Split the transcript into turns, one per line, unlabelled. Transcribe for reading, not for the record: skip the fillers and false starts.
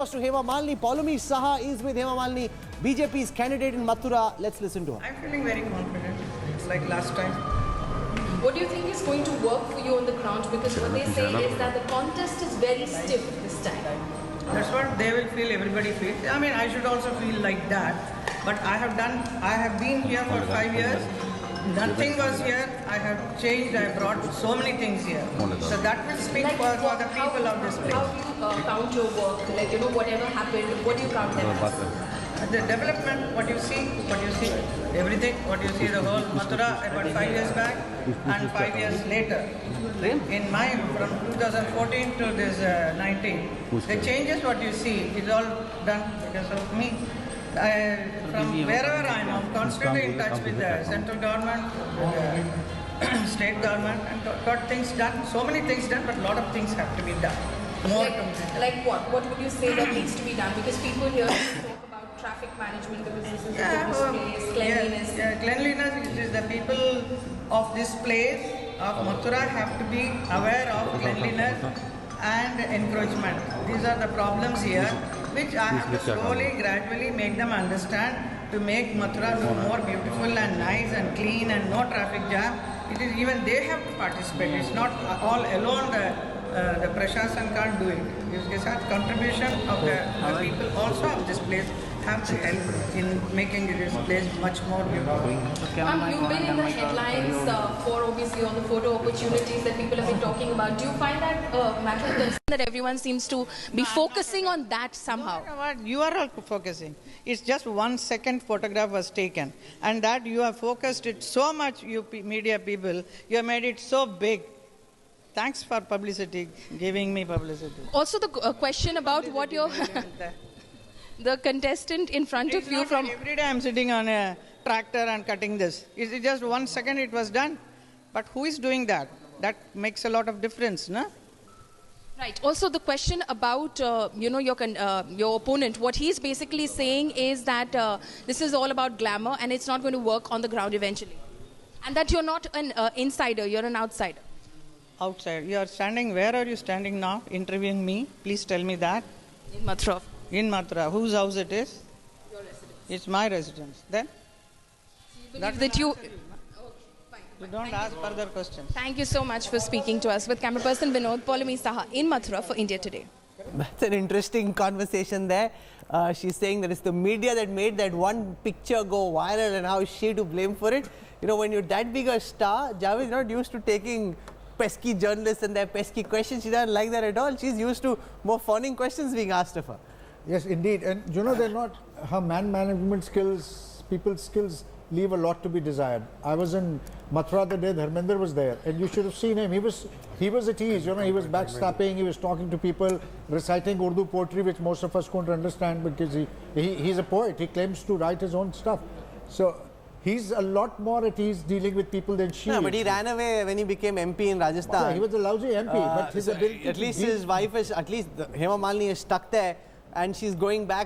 To Hema Malini, Poulomi Saha is with Hema Malini, BJP's candidate in Mathura. Let's listen to her.
I'm feeling very confident. It's like last time.
What do you think is going to work for you on the ground? Because what they say is that the contest is very stiff this time.
That's what they will feel, everybody feels. I mean, I should also feel like that. But I have been here for 5 years. Nothing was here. I have changed. I brought so many things here. So that will speak for the people of this place.
How do you count your work? Like, whatever happened, what do you count them as?
The development, what you see, everything, what you see, the whole Mathura about 5 years back and 5 years later. In my, from 2014 to this 19, the changes what you see is all done because of me. From wherever I am, I'm constantly in touch with the central government, state government, and got things done. So many things done, but a lot of things have to be done. More
like what? What would you say that needs to be done? Because people here talk about traffic management, because this is a tourist place, cleanliness.
Cleanliness is the people of this place of Mathura have to be aware of cleanliness and encroachment. These are the problems here, which I have to slowly, gradually make them understand to make Mathura more beautiful and nice and clean and no traffic jam. It is even they have to participate. It's not all alone the Prashasan can't do it. It's a contribution of the people also of this place have to help in making this place much more beautiful.
You've been in the headlines for obviously all the photo opportunities that people have been talking about. Do you find that matter of concern that everyone seems to be focusing on that somehow?
You are all focusing. It's just 1 second photograph was taken, and that you have focused it so much, you media people, you have made it so big. Thanks for publicity, giving me publicity.
Also the question about what your the contestant in front of you from...
Every day I'm sitting on a tractor and cutting this. Is it just 1 second it was done? But who is doing that? That makes a lot of difference, no?
Right. Also, the question about your opponent. What he's basically saying is that this is all about glamour and it's not going to work on the ground eventually, and that you're not an insider, you're an outsider.
Outside. You are standing. Where are you standing now? Interviewing me. Please tell me that.
In Mathura.
In Mathura. Whose house it is?
Your residence.
It's my residence. Then?
That you.
You don't ask further questions.
Thank you so much for speaking to us. With camera person Vinod, Poulomi Saha in Mathura for India Today.
That's an interesting conversation there. She's saying that it's the media that made that one picture go viral, and how is she to blame for it? When you're that big a star, Javed is not used to taking pesky journalists and their pesky questions. She doesn't like that at all. She's used to more fawning questions being asked of her.
Yes, indeed. And they're not, her man management skills, people's skills leave a lot to be desired. I was in Mathura the day Dharmender was there, and you should have seen him. He was at ease, he was backstabbing, he was talking to people, reciting Urdu poetry, which most of us couldn't understand because he's a poet. He claims to write his own stuff. So he's a lot more at ease dealing with people than she is.
But he ran away when he became MP in Rajasthan.
Yeah, he was a lousy MP, but his ability
at least his wife is, Hema Malini is stuck there, and she's going back